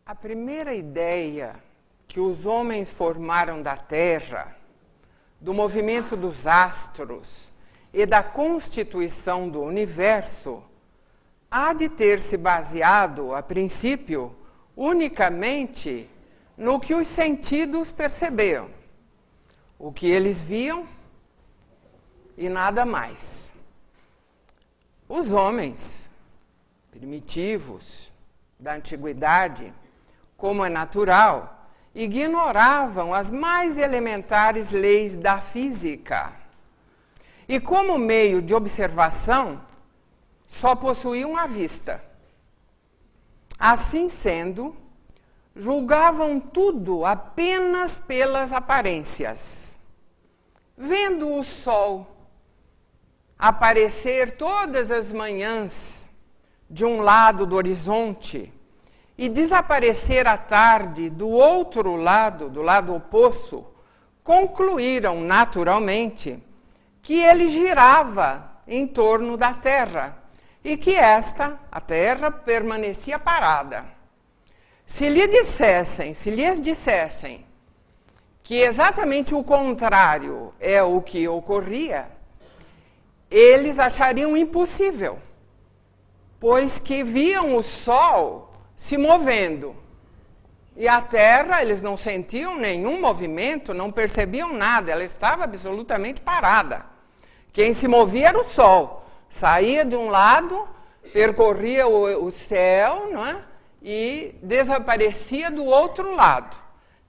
A primeira ideia que os homens formaram da Terra, do movimento dos astros e da constituição do universo, há de ter se baseado, a princípio, unicamente no que os sentidos percebiam, o que eles viam e nada mais. Os homens primitivos da antiguidade, como é natural, ignoravam as mais elementares leis da física e, como meio de observação, só possuíam a vista. Assim sendo, julgavam tudo apenas pelas aparências. Vendo o sol aparecer todas as manhãs de um lado do horizonte e desaparecer à tarde do outro lado, do lado oposto, concluíram naturalmente que ele girava em torno da Terra e que a Terra, permanecia parada. Se lhes dissessem que exatamente o contrário é o que ocorria, eles achariam impossível, pois que viam o Sol se movendo. E a Terra, eles não sentiam nenhum movimento, não percebiam nada, ela estava absolutamente parada. Quem se movia era o Sol. Saía de um lado, percorria o céu, não é? E desaparecia do outro lado.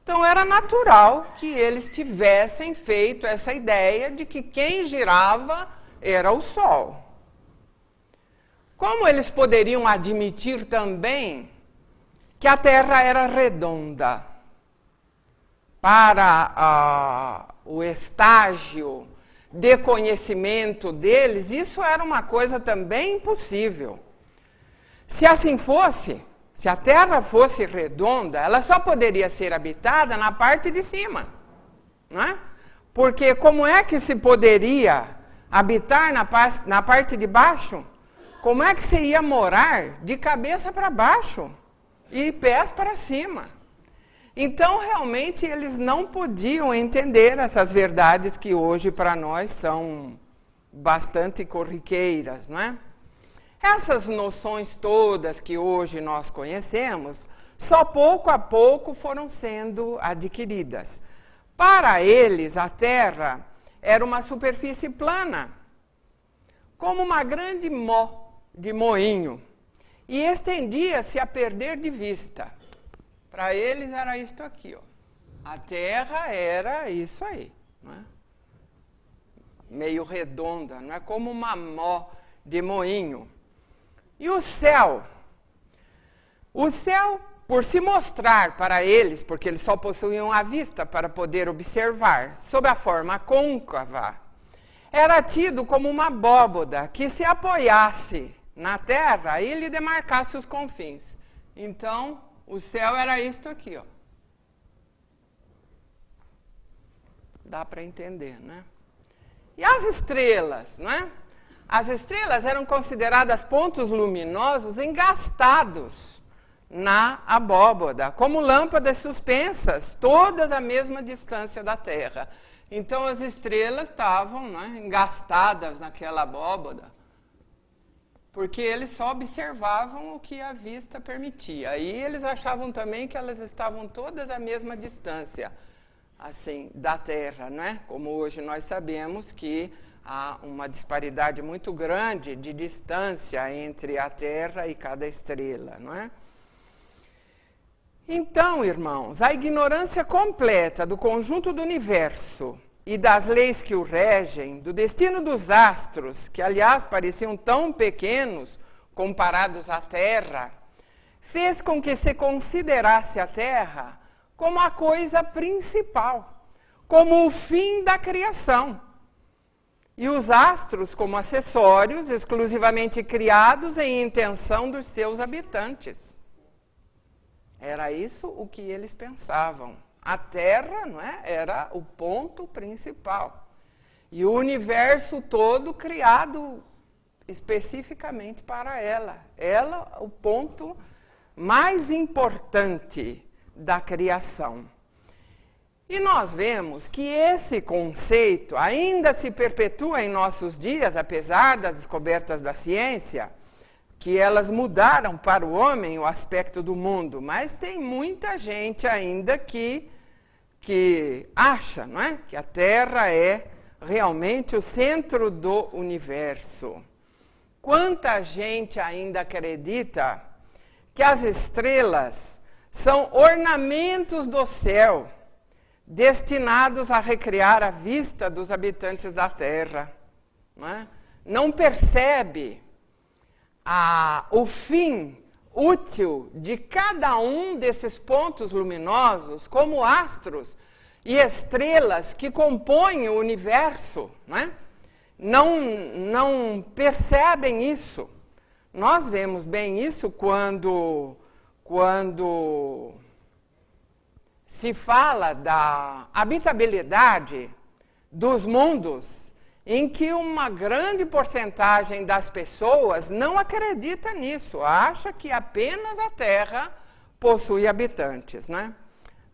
Então, era natural que eles tivessem feito essa ideia de que quem girava era o Sol. Como eles poderiam admitir também que a Terra era redonda? Para o estágio de conhecimento deles, isso era uma coisa também impossível. Se assim fosse, se a Terra fosse redonda, ela só poderia ser habitada na parte de cima, não é? Porque como é que se poderia habitar na parte de baixo? Como é que se ia morar de cabeça para baixo e pés para cima? Então, realmente, eles não podiam entender essas verdades que hoje, para nós, são bastante corriqueiras, não é? Essas noções todas que hoje nós conhecemos, só pouco a pouco foram sendo adquiridas. Para eles, a Terra era uma superfície plana, como uma grande de moinho, e estendia-se a perder de vista. Para eles era isto aqui, ó. A Terra era isso aí, não é? Meio redonda, não é como uma mó de moinho. E o céu? O céu, por se mostrar para eles, porque eles só possuíam a vista para poder observar, sob a forma côncava, era tido como uma abóboda que se apoiasse na Terra e lhe demarcasse os confins. Então, o céu era isto aqui, ó. Dá para entender, né? E as estrelas, né? As estrelas eram consideradas pontos luminosos engastados na abóboda, como lâmpadas suspensas, todas à mesma distância da Terra. Então, as estrelas estavam, né, engastadas naquela abóboda, porque eles só observavam o que a vista permitia. Aí eles achavam também que elas estavam todas à mesma distância, assim, da Terra, né? Como hoje nós sabemos que há uma disparidade muito grande de distância entre a Terra e cada estrela, não é? Então, irmãos, a ignorância completa do conjunto do universo e das leis que o regem, do destino dos astros, que, aliás, pareciam tão pequenos comparados à Terra, fez com que se considerasse a Terra como a coisa principal, como o fim da criação, e os astros como acessórios exclusivamente criados em intenção dos seus habitantes. Era isso o que eles pensavam. A Terra, não é, era o ponto principal. E o universo todo criado especificamente para ela. Ela, o ponto mais importante da criação. E nós vemos que esse conceito ainda se perpetua em nossos dias, apesar das descobertas da ciência, que elas mudaram para o homem o aspecto do mundo, mas tem muita gente ainda que acha, não é? Que a Terra é realmente o centro do universo. Quanta gente ainda acredita que as estrelas são ornamentos do céu, destinados a recriar a vista dos habitantes da Terra. Não percebe o fim útil de cada um desses pontos luminosos como astros e estrelas que compõem o universo. Não percebem isso. Nós vemos bem isso quando se fala da habitabilidade dos mundos, em que uma grande porcentagem das pessoas não acredita nisso, acha que apenas a Terra possui habitantes,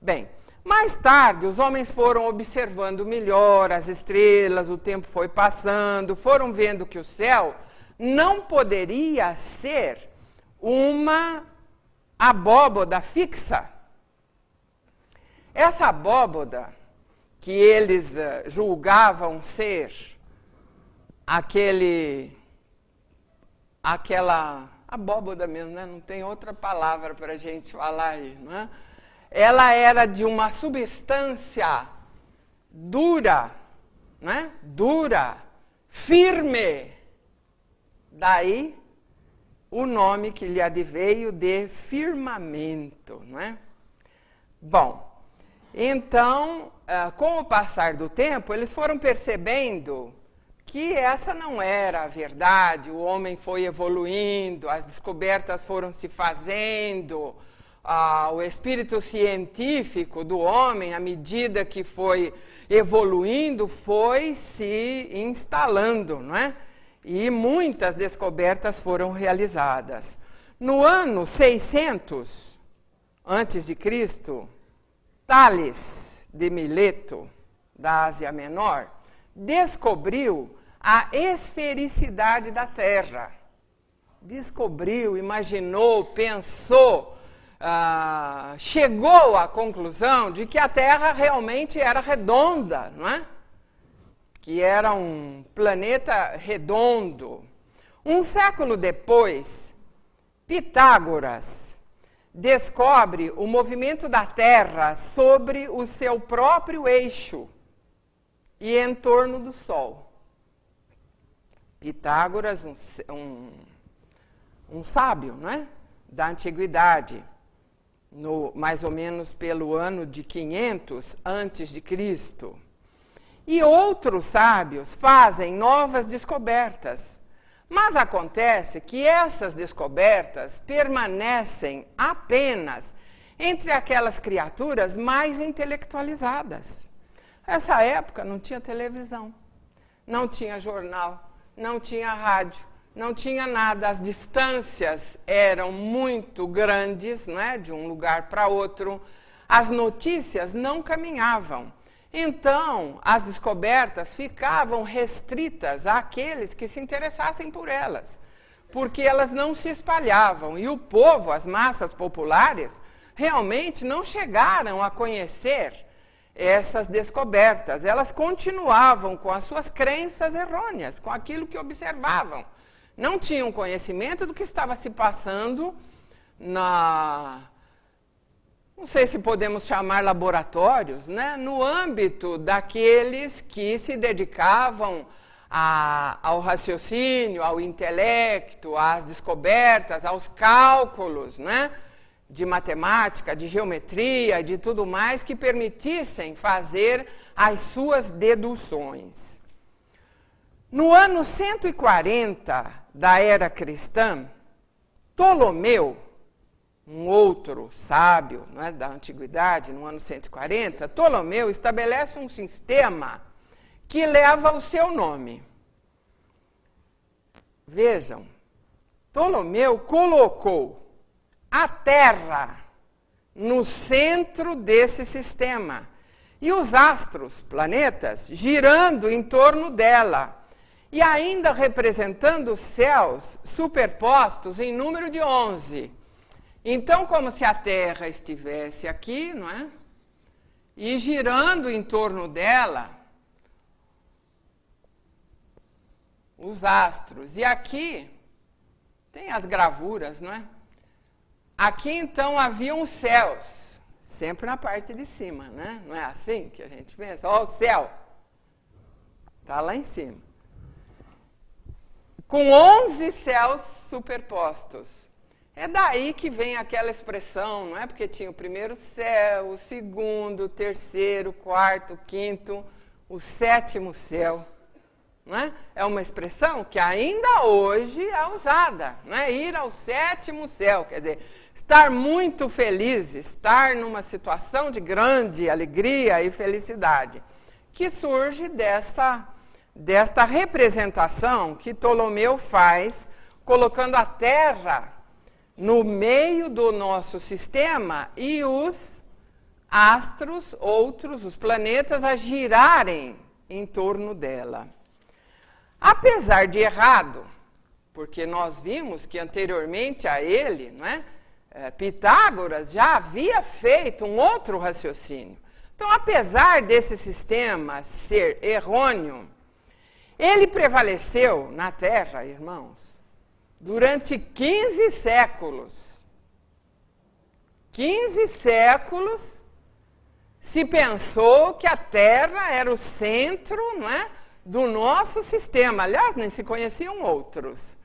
Bem, mais tarde os homens foram observando melhor as estrelas, o tempo foi passando, foram vendo que o céu não poderia ser uma abóboda fixa. Essa abóboda que eles julgavam ser aquela abóboda mesmo, não tem outra palavra para a gente falar aí, Ela era de uma substância dura, dura, firme. Daí o nome que lhe adveio de firmamento, Bom, então, com o passar do tempo, eles foram percebendo que essa não era a verdade, o homem foi evoluindo, as descobertas foram se fazendo, o espírito científico do homem, à medida que foi evoluindo, foi se instalando, E muitas descobertas foram realizadas. No ano 600 a.C., Tales de Mileto, da Ásia Menor, descobriu a esfericidade da Terra. Descobriu, imaginou, pensou, chegou à conclusão de que a Terra realmente era redonda, Que era um planeta redondo. Um século depois, Pitágoras descobre o movimento da Terra sobre o seu próprio eixo e em torno do Sol. Pitágoras, um sábio, da antiguidade, mais ou menos pelo ano de 500 antes de Cristo. E outros sábios fazem novas descobertas. Mas acontece que essas descobertas permanecem apenas entre aquelas criaturas mais intelectualizadas. Nessa época não tinha televisão, não tinha jornal, não tinha rádio, não tinha nada. As distâncias eram muito grandes, de um lugar para outro. As notícias não caminhavam. Então, as descobertas ficavam restritas àqueles que se interessassem por elas, porque elas não se espalhavam. E o povo, as massas populares, realmente não chegaram a conhecer essas descobertas. Elas continuavam com as suas crenças errôneas, com aquilo que observavam. Não tinham conhecimento do que estava se passando não sei se podemos chamar laboratórios, no âmbito daqueles que se dedicavam ao raciocínio, ao intelecto, às descobertas, aos cálculos, de matemática, de geometria, de tudo mais, que permitissem fazer as suas deduções. No ano 140 da era cristã, Ptolomeu, um outro sábio da antiguidade, no ano 140, Ptolomeu estabelece um sistema que leva o seu nome. Vejam, Ptolomeu colocou a Terra no centro desse sistema e os astros, planetas, girando em torno dela e ainda representando céus superpostos em número de 11. Então, como se a Terra estivesse aqui, não é? E girando em torno dela os astros. E aqui tem as gravuras, não é? Aqui, então, haviam os céus, sempre na parte de cima, né? Não é assim que a gente pensa? Ó, o céu está lá em cima. Com 11 céus superpostos. É daí que vem aquela expressão, não é? Porque tinha o primeiro céu, o segundo, o terceiro, o quarto, o quinto, o sétimo céu. Não é? É uma expressão que ainda hoje é usada, não é? Ir ao sétimo céu, quer dizer, estar muito feliz, estar numa situação de grande alegria e felicidade, que surge desta representação que Ptolomeu faz, colocando a Terra no meio do nosso sistema e os astros, outros, os planetas, a girarem em torno dela. Apesar de errado, porque nós vimos que anteriormente a ele, não é? Pitágoras já havia feito um outro raciocínio. Então, apesar desse sistema ser errôneo, ele prevaleceu na Terra, irmãos, durante 15 séculos. 15 séculos se pensou que a Terra era o centro, não é, do nosso sistema. Aliás, nem se conheciam outros.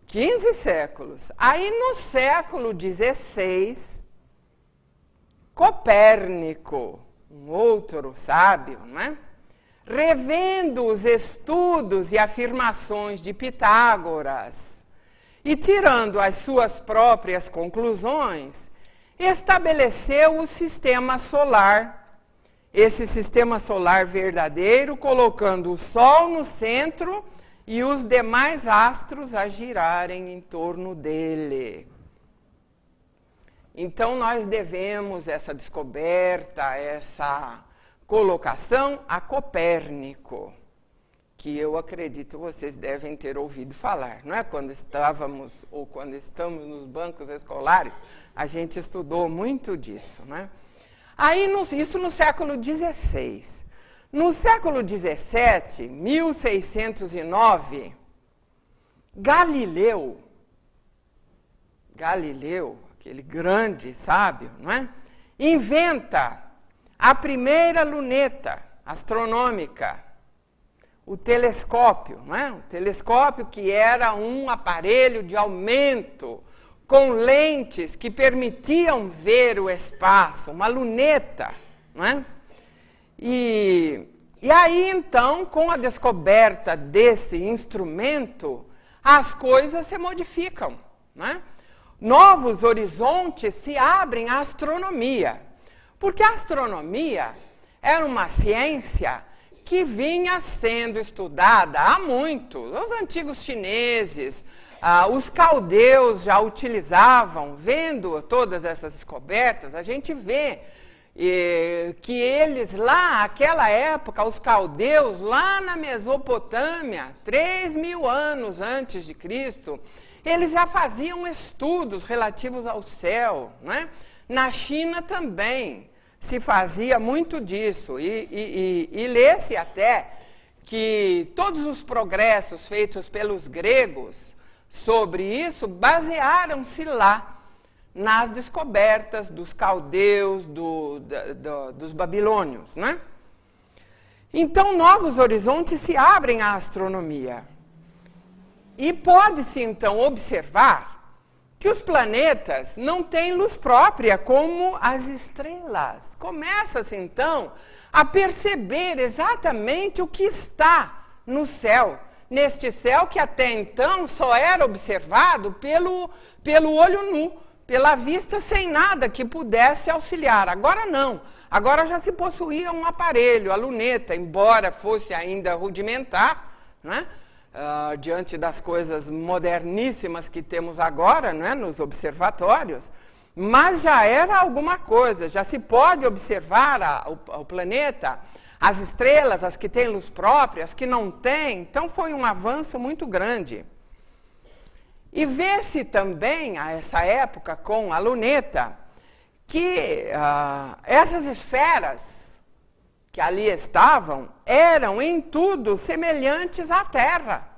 15 séculos. Aí, no século XVI, Copérnico, um outro sábio, não é? Revendo os estudos e afirmações de Pitágoras e tirando as suas próprias conclusões, estabeleceu o sistema solar, esse sistema solar verdadeiro, colocando o Sol no centro e os demais astros a girarem em torno dele. Então, nós devemos essa descoberta, essa colocação a Copérnico, que eu acredito vocês devem ter ouvido falar. Não é? Quando estávamos ou quando estamos nos bancos escolares, a gente estudou muito disso. Não é? Aí, isso no século XVI. No século XVII, 1609, Galileu, aquele grande sábio, não é? Inventa a primeira luneta astronômica, o telescópio, não é? O telescópio que era um aparelho de aumento com lentes que permitiam ver o espaço, uma luneta, não é? E aí, então, com a descoberta desse instrumento, as coisas se modificam, não é? Novos horizontes se abrem à astronomia, porque a astronomia era uma ciência que vinha sendo estudada há muito. Os antigos chineses, os caldeus já utilizavam, vendo todas essas descobertas, a gente vê que eles lá, naquela época, os caldeus, lá na Mesopotâmia, 3.000 anos antes de Cristo, eles já faziam estudos relativos ao céu, não é? Na China também se fazia muito disso, e lê-se até que todos os progressos feitos pelos gregos sobre isso basearam-se lá nas descobertas dos caldeus, dos babilônios, né? Então, novos horizontes se abrem à astronomia. E pode-se, então, observar que os planetas não têm luz própria, como as estrelas. Começa-se, então, a perceber exatamente o que está no céu. Neste céu que até então só era observado pelo olho nu, pela vista sem nada que pudesse auxiliar. Agora não. Agora já se possuía um aparelho, a luneta, embora fosse ainda rudimentar, né? diante das coisas moderníssimas que temos agora, né, nos observatórios, mas já era alguma coisa, já se pode observar o planeta, as estrelas, as que têm luz própria, as que não têm, então foi um avanço muito grande. E vê-se também, a essa época, com a luneta, que essas esferas que ali estavam eram em tudo semelhantes à Terra.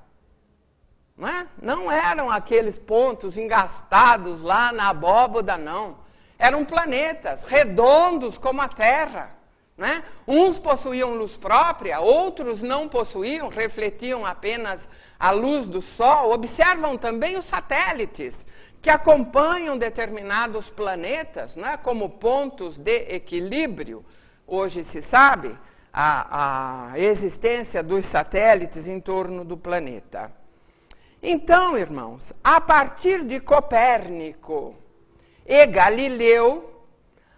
Não é? Não eram aqueles pontos engastados lá na abóboda, não. Eram planetas redondos como a Terra. Não é? Uns possuíam luz própria, outros não possuíam, refletiam apenas a luz do Sol. Observam também os satélites, que acompanham determinados planetas, não é? Como pontos de equilíbrio. Hoje se sabe a existência dos satélites em torno do planeta. Então, irmãos, a partir de Copérnico e Galileu,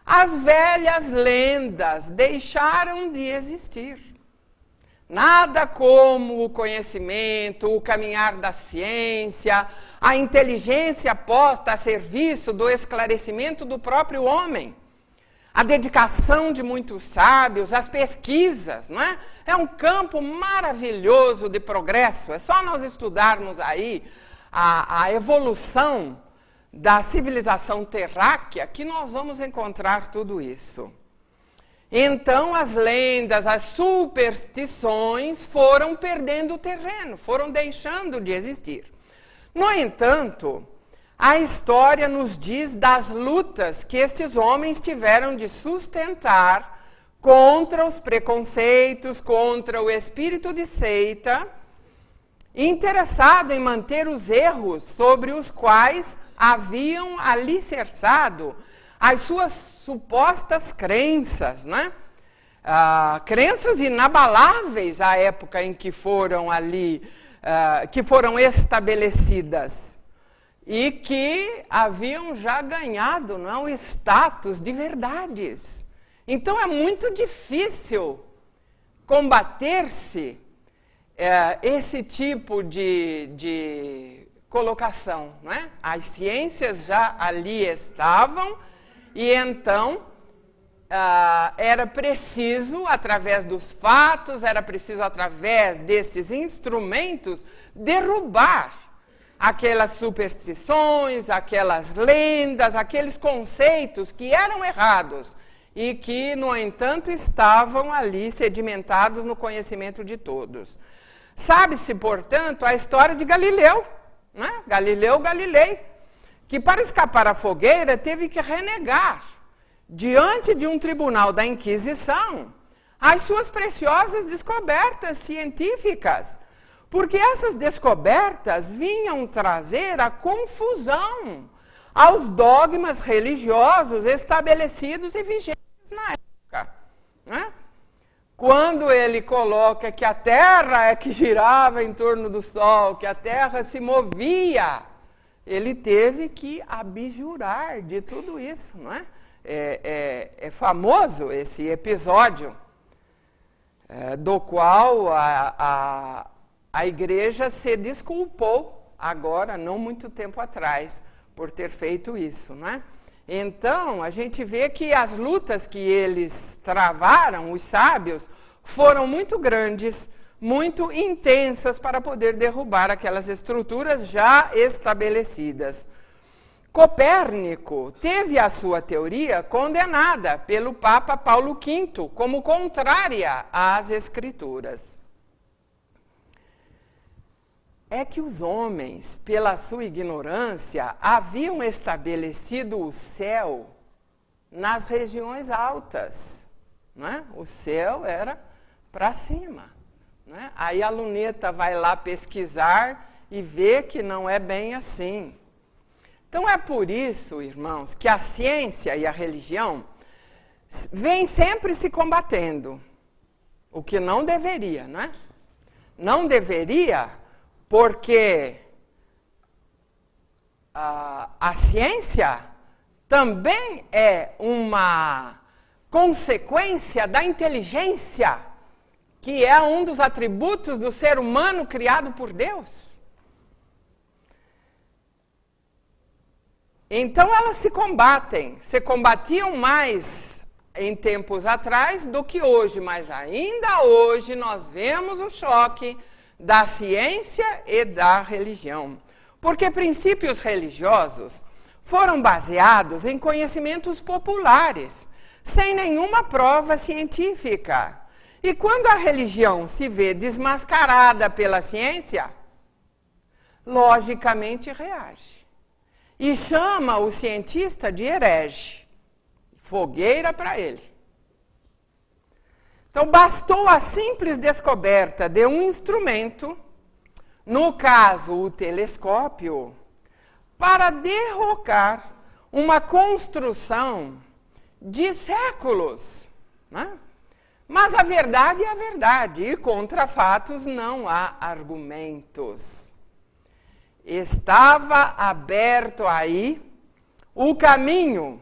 as velhas lendas deixaram de existir. Nada como o conhecimento, o caminhar da ciência, a inteligência posta a serviço do esclarecimento do próprio homem, a dedicação de muitos sábios, as pesquisas, não é? É um campo maravilhoso de progresso. É só nós estudarmos aí a evolução da civilização terráquea que nós vamos encontrar tudo isso. Então, as lendas, as superstições foram perdendo terreno, foram deixando de existir. No entanto, a história nos diz das lutas que esses homens tiveram de sustentar contra os preconceitos, contra o espírito de seita, interessado em manter os erros sobre os quais haviam alicerçado as suas supostas crenças, né? Crenças inabaláveis à época em que foram ali, que foram estabelecidas e que haviam já ganhado, não é, o status de verdades. Então é muito difícil combater-se esse tipo de colocação, não é? As ciências já ali estavam e então era preciso, através dos fatos, era preciso, através desses instrumentos, derrubar aquelas superstições, aquelas lendas, aqueles conceitos que eram errados e que, no entanto, estavam ali sedimentados no conhecimento de todos. Sabe-se, portanto, a história de Galileu, né? Galileu Galilei, que para escapar à fogueira teve que renegar, diante de um tribunal da Inquisição, as suas preciosas descobertas científicas, porque essas descobertas vinham trazer a confusão aos dogmas religiosos estabelecidos e vigentes na época, né? Quando ele coloca que a Terra é que girava em torno do Sol, que a Terra se movia, ele teve que abjurar de tudo isso, não é? É famoso esse episódio, do qual a Igreja se desculpou agora, não muito tempo atrás, por ter feito isso, não é? Então, a gente vê que as lutas que eles travaram, os sábios, foram muito grandes, muito intensas para poder derrubar aquelas estruturas já estabelecidas. Copérnico teve a sua teoria condenada pelo Papa Paulo V como contrária às Escrituras. É que os homens, pela sua ignorância, haviam estabelecido o céu nas regiões altas, né? O céu era para cima, né? Aí a luneta vai lá pesquisar e vê que não é bem assim. Então é por isso, irmãos, que a ciência e a religião vêm sempre se combatendo, o que não deveria, não é? Não deveria, porque a ciência também é uma consequência da inteligência que é um dos atributos do ser humano criado por Deus. Então elas se combatiam mais em tempos atrás do que hoje, mas ainda hoje nós vemos o choque da ciência e da religião. Porque princípios religiosos foram baseados em conhecimentos populares, sem nenhuma prova científica. E quando a religião se vê desmascarada pela ciência, logicamente reage. E chama o cientista de herege. Fogueira para ele. Então, bastou a simples descoberta de um instrumento, no caso o telescópio, para derrocar uma construção de séculos. Né? Mas a verdade é a verdade, e contra fatos não há argumentos. Estava aberto aí o caminho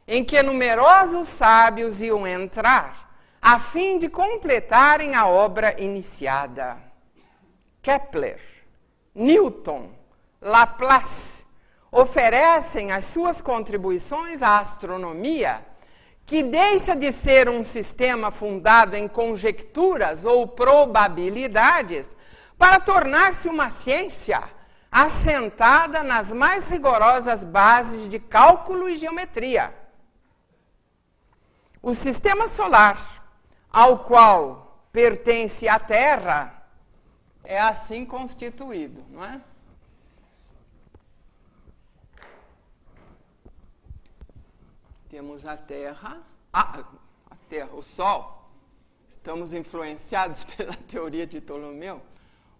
em que numerosos sábios iam entrar, a fim de completarem a obra iniciada. Kepler, Newton, Laplace oferecem as suas contribuições à astronomia, que deixa de ser um sistema fundado em conjecturas ou probabilidades para tornar-se uma ciência assentada nas mais rigorosas bases de cálculo e geometria. O sistema solar, ao qual pertence a Terra, é assim constituído, não é? Temos a Terra, o Sol. Estamos influenciados pela teoria de Ptolomeu.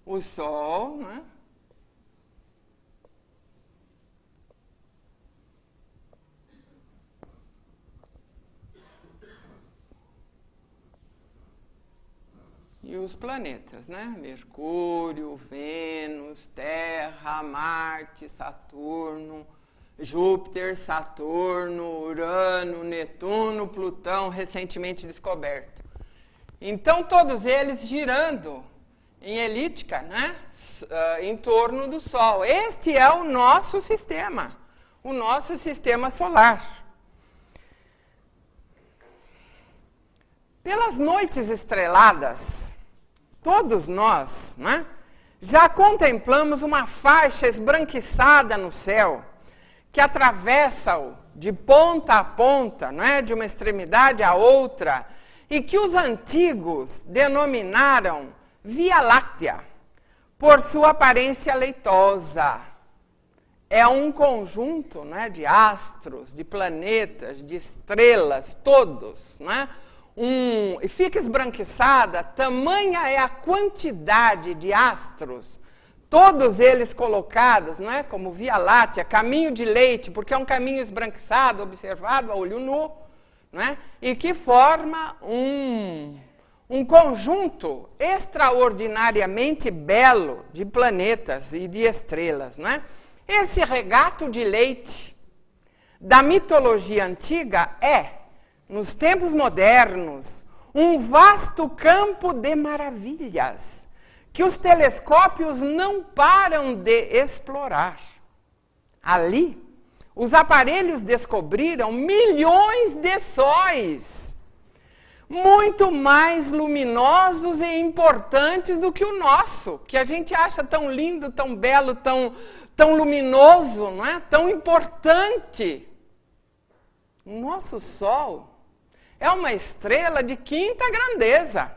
O Sol, né? E os planetas, né? Mercúrio, Vênus, Terra, Marte, Saturno, Júpiter, Saturno, Urano, Netuno, Plutão, recentemente descoberto. Então, todos eles girando em elíptica, né? Em torno do Sol. Este é o nosso sistema solar. Pelas noites estreladas, todos nós, né, já contemplamos uma faixa esbranquiçada no céu, que atravessa-o de ponta a ponta, né, de uma extremidade à outra, e que os antigos denominaram Via Láctea, por sua aparência leitosa. É um conjunto, né, de astros, de planetas, de estrelas, todos, né? E fica esbranquiçada, tamanha é a quantidade de astros, todos eles colocados, não é, como Via Láctea, caminho de leite, porque é um caminho esbranquiçado, observado a olho nu, não é? E que forma um conjunto extraordinariamente belo de planetas e de estrelas. Não é? Esse regato de leite da mitologia antiga é, nos tempos modernos, um vasto campo de maravilhas que os telescópios não param de explorar. Ali, os aparelhos descobriram milhões de sóis, muito mais luminosos e importantes do que o nosso, que a gente acha tão lindo, tão belo, tão luminoso, não é? Tão importante. O nosso Sol é uma estrela de quinta grandeza.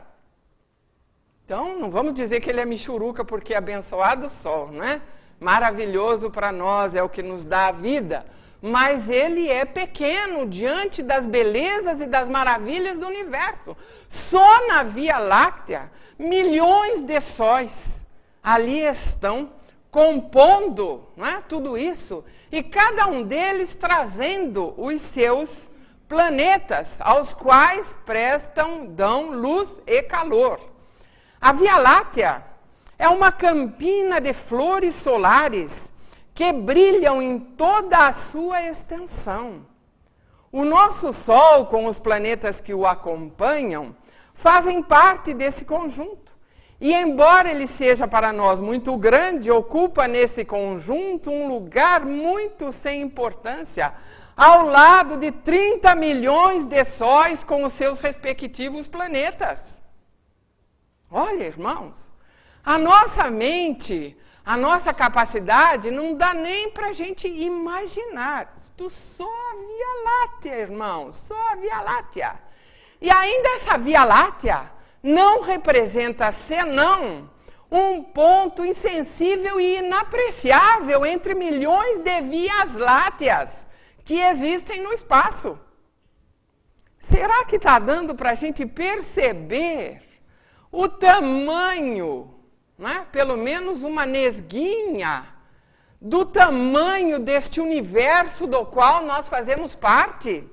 Então, não vamos dizer que ele é michuruca porque é abençoado o Sol, né? Maravilhoso para nós, é o que nos dá a vida. Mas ele é pequeno diante das belezas e das maravilhas do universo. Só na Via Láctea, milhões de sóis ali estão compondo, não é? Tudo isso. E cada um deles trazendo os seus planetas, aos quais dão luz e calor. A Via Láctea é uma campina de flores solares que brilham em toda a sua extensão. O nosso Sol, com os planetas que o acompanham, fazem parte desse conjunto. E embora ele seja para nós muito grande, ocupa nesse conjunto um lugar muito sem importância, ao lado de 30 milhões de sóis com os seus respectivos planetas. Olha, irmãos, a nossa mente, a nossa capacidade não dá nem para a gente imaginar. Só a Via Láctea, irmãos, só a Via Láctea. E ainda essa Via Láctea não representa senão um ponto insensível e inapreciável entre milhões de vias lácteas que existem no espaço. Será que está dando para a gente perceber o tamanho, né? Pelo menos uma nesguinha, do tamanho deste universo do qual nós fazemos parte?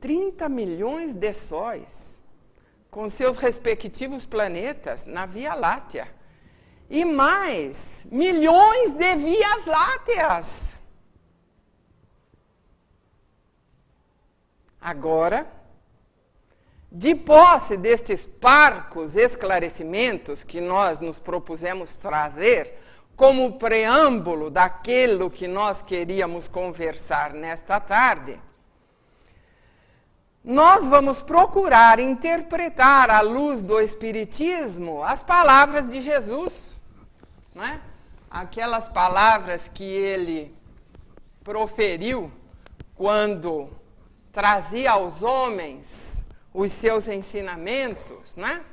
$30 milhões de sóis, com seus respectivos planetas na Via Láctea. E mais, milhões de vias lácteas. Agora, de posse destes parcos esclarecimentos que nós nos propusemos trazer, como preâmbulo daquilo que nós queríamos conversar nesta tarde, nós vamos procurar interpretar à luz do Espiritismo as palavras de Jesus, né? Aquelas palavras que ele proferiu quando trazia aos homens os seus ensinamentos, né?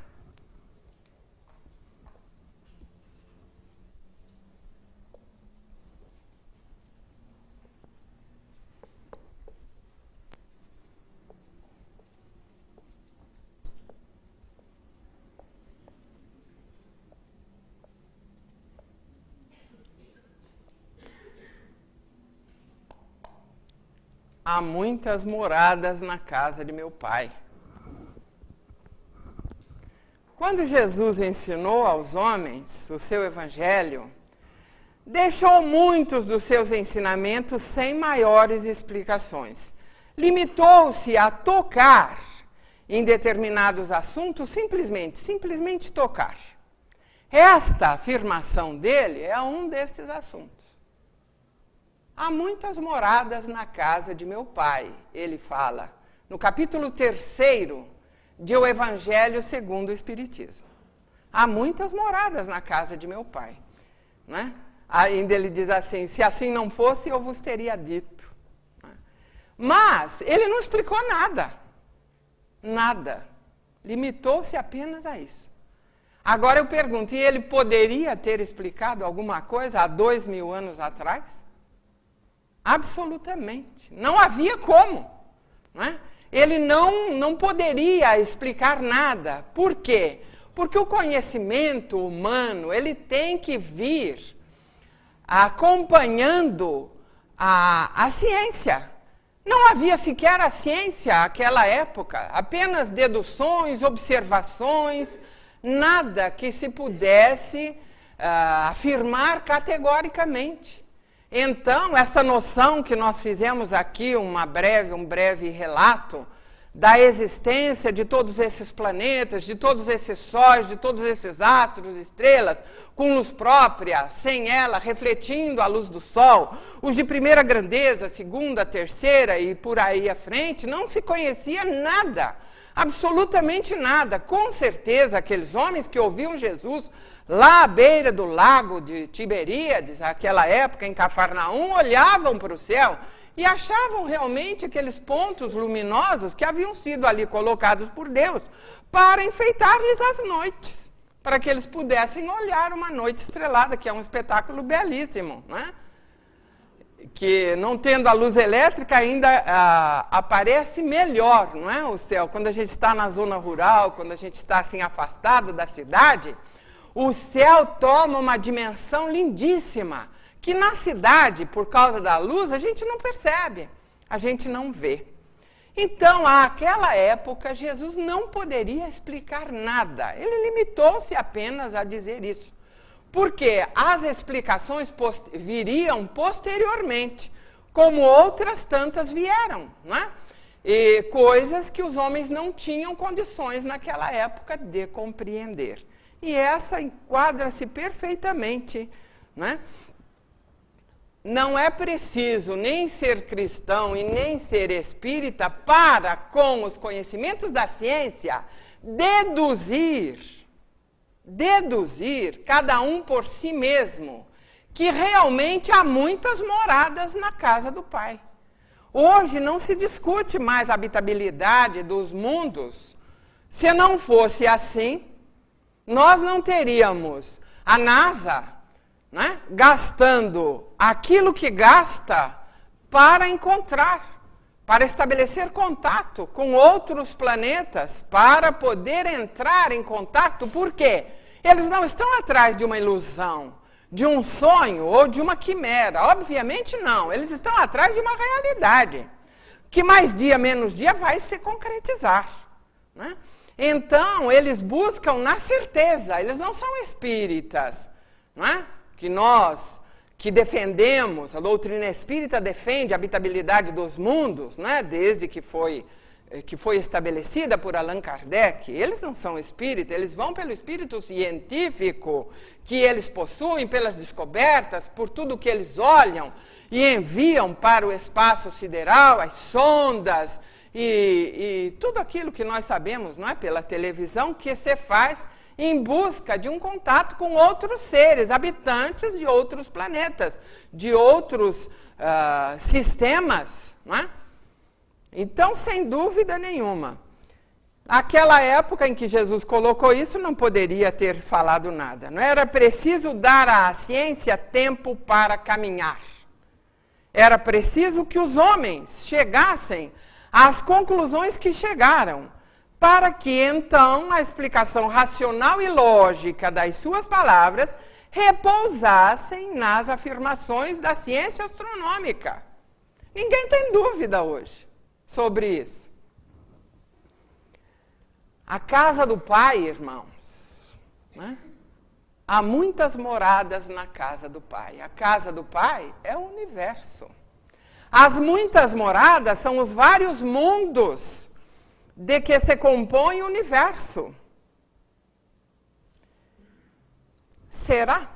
Há muitas moradas na casa de meu pai. Quando Jesus ensinou aos homens o seu evangelho, deixou muitos dos seus ensinamentos sem maiores explicações. Limitou-se a tocar em determinados assuntos, simplesmente tocar. Esta afirmação dele é um desses assuntos. Há muitas moradas na casa de meu pai, ele fala, no capítulo 3º de O Evangelho segundo o Espiritismo. Há muitas moradas na casa de meu pai, né? Ainda ele diz assim, se assim não fosse, eu vos teria dito. Mas ele não explicou nada, limitou-se apenas a isso. Agora eu pergunto, e ele poderia ter explicado alguma coisa há 2000 anos atrás? Absolutamente. Não havia como. Né? Ele não poderia explicar nada. Por quê? Porque o conhecimento humano ele tem que vir acompanhando a ciência. Não havia sequer a ciência naquela época. Apenas deduções, observações, nada que se pudesse afirmar categoricamente. Então, essa noção que nós fizemos aqui, um breve relato da existência de todos esses planetas, de todos esses sóis, de todos esses astros, estrelas, com luz própria, sem ela, refletindo a luz do Sol, os de primeira grandeza, segunda, terceira e por aí à frente, não se conhecia nada, absolutamente nada. Com certeza, aqueles homens que ouviam Jesus lá à beira do lago de Tiberíades, naquela época em Cafarnaum, olhavam para o céu e achavam realmente aqueles pontos luminosos que haviam sido ali colocados por Deus para enfeitar-lhes as noites, para que eles pudessem olhar uma noite estrelada, que é um espetáculo belíssimo, né? Que não tendo a luz elétrica ainda aparece melhor, não é, o céu. Quando a gente está na zona rural, quando a gente está assim afastado da cidade, o céu toma uma dimensão lindíssima, que na cidade, por causa da luz, a gente não percebe, a gente não vê. Então, àquela época, Jesus não poderia explicar nada. Ele limitou-se apenas a dizer isso. Porque as explicações viriam posteriormente, como outras tantas vieram, né? E coisas que os homens não tinham condições naquela época de compreender. E essa enquadra-se perfeitamente, né? Não é preciso nem ser cristão e nem ser espírita para, com os conhecimentos da ciência, deduzir, cada um por si mesmo, que realmente há muitas moradas na casa do Pai. Hoje não se discute mais a habitabilidade dos mundos. Se não fosse assim, nós não teríamos a NASA, né, gastando aquilo que gasta para encontrar, para estabelecer contato com outros planetas, para poder entrar em contato. Por quê? Eles não estão atrás de uma ilusão, de um sonho ou de uma quimera. Obviamente não. Eles estão atrás de uma realidade, que mais dia, menos dia, vai se concretizar, né? Então, eles buscam na certeza. Eles não são espíritas, não é? Que nós, que defendemos, a doutrina espírita defende a habitabilidade dos mundos, né? Desde que foi estabelecida por Allan Kardec. Eles não são espíritas, eles vão pelo espírito científico que eles possuem, pelas descobertas, por tudo que eles olham e enviam para o espaço sideral, as sondas e tudo aquilo que nós sabemos, não é, pela televisão, que se faz em busca de um contato com outros seres, habitantes de outros planetas, de outros sistemas, não é? Então, sem dúvida nenhuma, aquela época em que Jesus colocou isso, não poderia ter falado nada. Não era preciso dar à ciência tempo para caminhar. Era preciso que os homens chegassem às conclusões que chegaram, para que, então, a explicação racional e lógica das suas palavras repousassem nas afirmações da ciência astronômica. Ninguém tem dúvida hoje sobre isso. A casa do Pai, irmãos, né? Há muitas moradas na casa do Pai. A casa do Pai é o universo. As muitas moradas são os vários mundos de que se compõe o universo. Será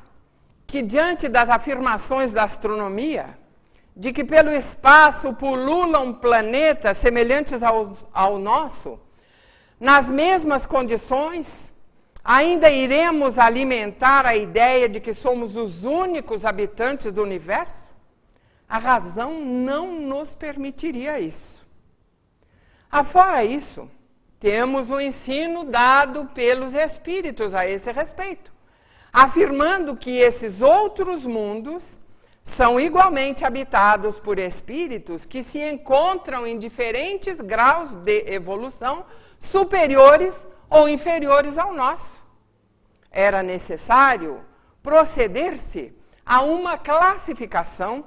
que, diante das afirmações da astronomia, de que pelo espaço pululam planetas semelhantes ao nosso, nas mesmas condições, ainda iremos alimentar a ideia de que somos os únicos habitantes do universo? A razão não nos permitiria isso. Afora isso, temos o ensino dado pelos espíritos a esse respeito, afirmando que esses outros mundos são igualmente habitados por espíritos que se encontram em diferentes graus de evolução, superiores ou inferiores ao nosso. Era necessário proceder-se a uma classificação,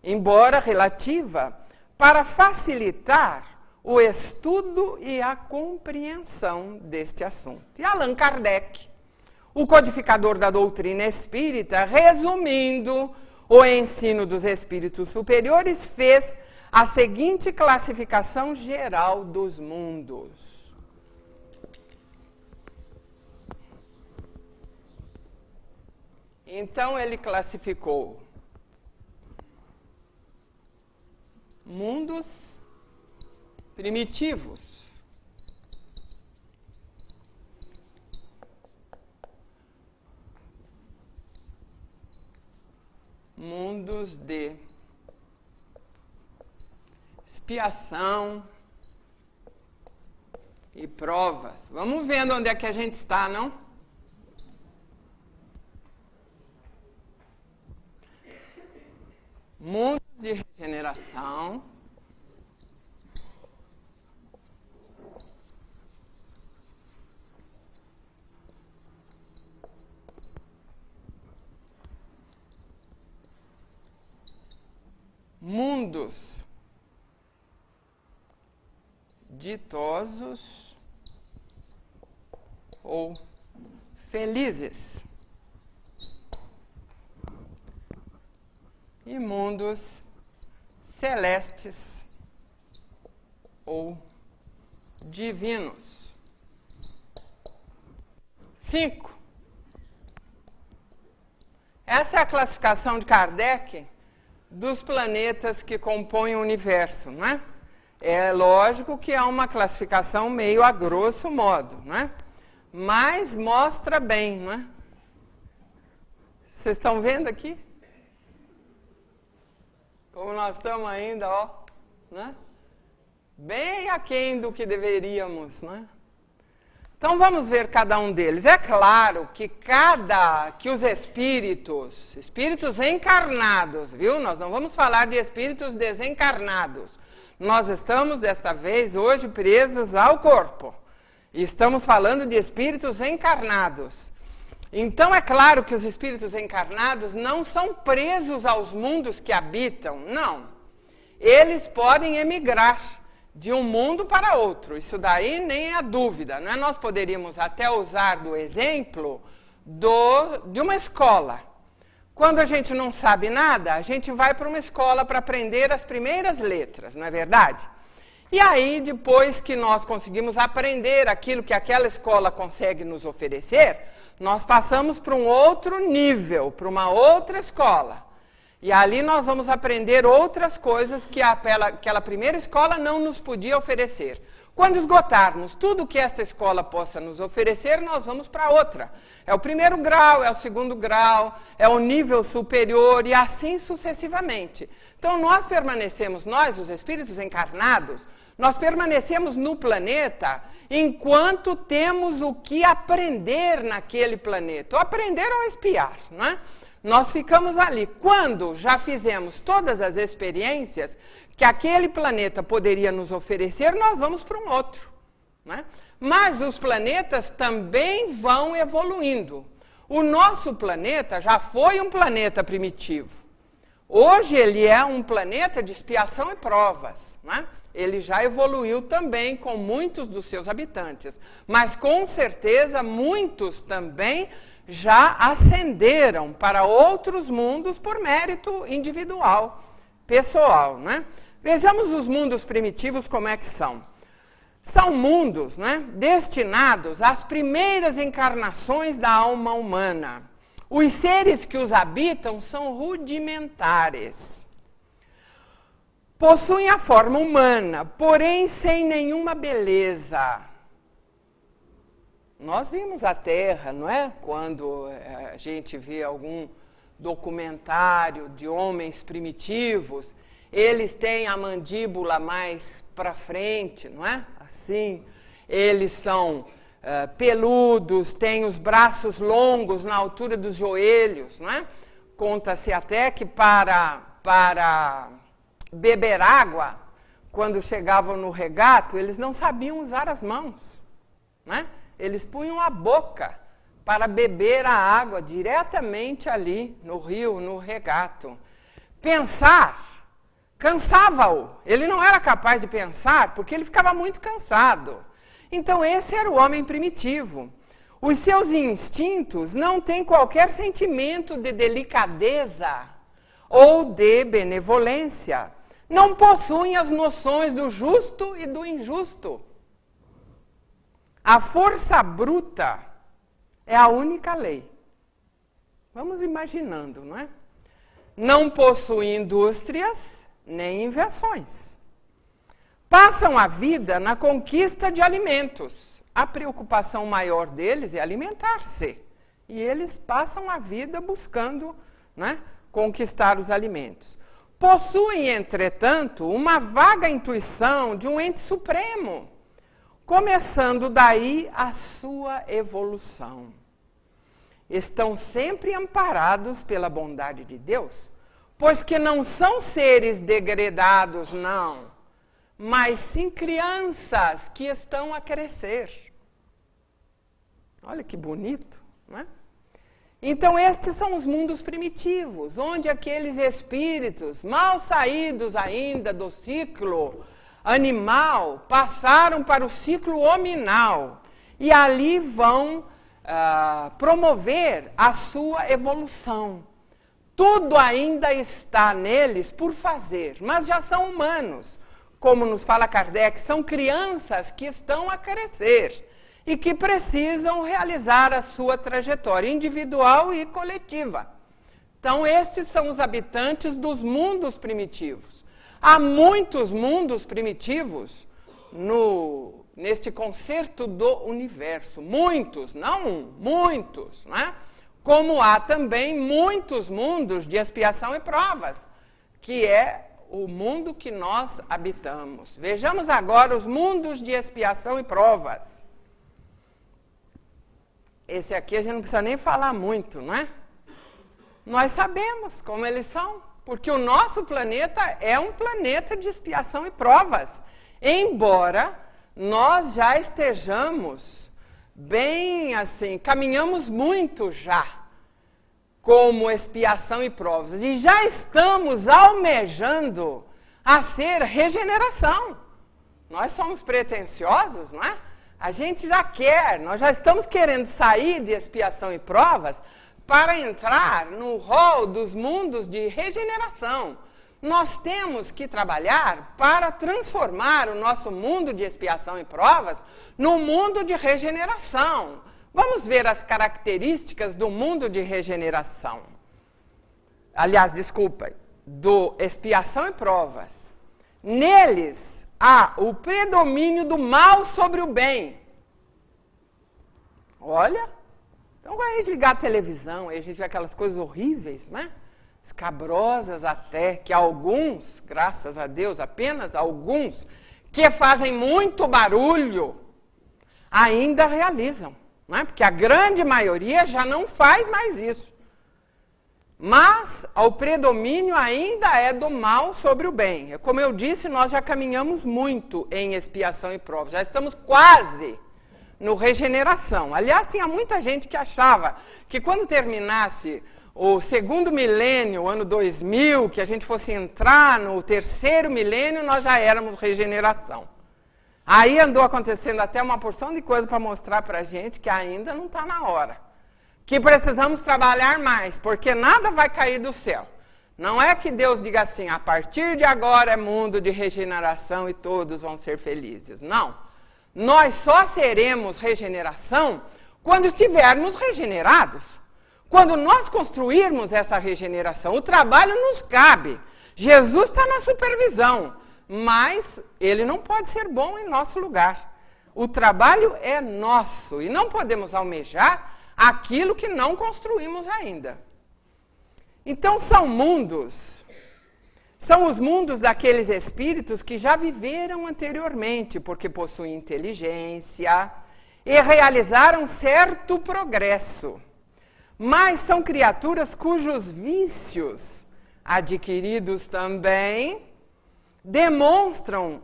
embora relativa, para facilitar o estudo e a compreensão deste assunto. E Allan Kardec, o codificador da doutrina espírita, resumindo o ensino dos espíritos superiores, fez a seguinte classificação geral dos mundos. Então, ele classificou mundos primitivos, mundos de expiação e provas. Vamos vendo onde é que a gente está, não? Mundos de regeneração. Mundos ditosos ou felizes e mundos celestes ou divinos. 5. Essa é a classificação de Kardec dos planetas que compõem o universo, não é? É lógico que é uma classificação meio a grosso modo, não é? Mas mostra bem, não é? Vocês estão vendo aqui? Como nós estamos ainda, ó, né? Bem aquém do que deveríamos, né? Então vamos ver cada um deles. É claro que os espíritos encarnados, viu? Nós não vamos falar de espíritos desencarnados. Nós estamos, desta vez, hoje, presos ao corpo. E estamos falando de espíritos encarnados. Então é claro que os espíritos encarnados não são presos aos mundos que habitam, não. Eles podem emigrar de um mundo para outro, isso daí nem é dúvida, né? Nós poderíamos até usar do exemplo de uma escola. Quando a gente não sabe nada, a gente vai para uma escola para aprender as primeiras letras, não é verdade? E aí, depois que nós conseguimos aprender aquilo que aquela escola consegue nos oferecer, nós passamos para um outro nível, para uma outra escola. E ali nós vamos aprender outras coisas que aquela primeira escola não nos podia oferecer. Quando esgotarmos tudo que esta escola possa nos oferecer, nós vamos para outra. É o primeiro grau, é o segundo grau, é o nível superior e assim sucessivamente. Então nós permanecemos, os espíritos encarnados, nós permanecemos no planeta enquanto temos o que aprender naquele planeta. Ou aprender ou espiar, não é? Nós ficamos ali. Quando já fizemos todas as experiências que aquele planeta poderia nos oferecer, nós vamos para um outro, né? Mas os planetas também vão evoluindo. O nosso planeta já foi um planeta primitivo. Hoje ele é um planeta de expiação e provas, né? Ele já evoluiu também com muitos dos seus habitantes. Mas com certeza muitos também já ascenderam para outros mundos por mérito individual, pessoal, né? Vejamos os mundos primitivos como é que são. São mundos, né, destinados às primeiras encarnações da alma humana. Os seres que os habitam são rudimentares. Possuem a forma humana, porém sem nenhuma beleza. Nós vimos a Terra, não é? Quando a gente vê algum documentário de homens primitivos, eles têm a mandíbula mais para frente, não é? Assim, eles são peludos, têm os braços longos na altura dos joelhos, não é? Conta-se até que para beber água, quando chegavam no regato, eles não sabiam usar as mãos, não é? Eles punham a boca para beber a água diretamente ali no rio, no regato. Pensar cansava-o. Ele não era capaz de pensar porque ele ficava muito cansado. Então esse era o homem primitivo. Os seus instintos não têm qualquer sentimento de delicadeza ou de benevolência. Não possuem as noções do justo e do injusto. A força bruta é a única lei. Vamos imaginando, não é? Não possuem indústrias nem invenções. Passam a vida na conquista de alimentos. A preocupação maior deles é alimentar-se. E eles passam a vida buscando, né, conquistar os alimentos. Possuem, entretanto, uma vaga intuição de um ente supremo, começando daí a sua evolução. Estão sempre amparados pela bondade de Deus, pois que não são seres degredados, não, mas sim crianças que estão a crescer. Olha que bonito, não é? Então estes são os mundos primitivos, onde aqueles espíritos mal saídos ainda do ciclo animal passaram para o ciclo hominal e ali vão promover a sua evolução. Tudo ainda está neles por fazer, mas já são humanos. Como nos fala Kardec, são crianças que estão a crescer e que precisam realizar a sua trajetória individual e coletiva. Então, estes são os habitantes dos mundos primitivos. Há muitos mundos primitivos neste concerto do universo. Muitos, não um, muitos, né? Como há também muitos mundos de expiação e provas, que é o mundo que nós habitamos. Vejamos agora os mundos de expiação e provas. Esse aqui a gente não precisa nem falar muito, não é? Nós sabemos como eles são, porque o nosso planeta é um planeta de expiação e provas. Embora nós já estejamos bem assim, caminhamos muito já como expiação e provas. E já estamos almejando a ser regeneração. Nós somos pretensiosos, não é? A gente já quer, nós já estamos querendo sair de expiação e provas para entrar no rol dos mundos de regeneração. Nós temos que trabalhar para transformar o nosso mundo de expiação e provas no mundo de regeneração. Vamos ver as características do mundo de regeneração. Aliás, desculpa, do expiação e provas. Neles há o predomínio do mal sobre o bem. Olha, então quando a gente ligar a televisão, aí a gente vê aquelas coisas horríveis, né? Escabrosas até, que alguns, graças a Deus, apenas alguns, que fazem muito barulho, ainda realizam. Não é? Porque a grande maioria já não faz mais isso. Mas o predomínio ainda é do mal sobre o bem. Como eu disse, nós já caminhamos muito em expiação e prova. Já estamos quase no regeneração. Aliás, tinha muita gente que achava que quando terminasse o segundo milênio, o ano 2000, que a gente fosse entrar no terceiro milênio, nós já éramos regeneração. Aí andou acontecendo até uma porção de coisa para mostrar para a gente que ainda não está na hora. Que precisamos trabalhar mais, porque nada vai cair do céu. Não é que Deus diga assim, a partir de agora é mundo de regeneração e todos vão ser felizes. Não. Nós só seremos regeneração quando estivermos regenerados. Quando nós construirmos essa regeneração, o trabalho nos cabe. Jesus está na supervisão. Mas ele não pode ser bom em nosso lugar. O trabalho é nosso e não podemos almejar aquilo que não construímos ainda. Então são os mundos daqueles espíritos que já viveram anteriormente, porque possuem inteligência e realizaram certo progresso. Mas são criaturas cujos vícios, adquiridos também, demonstram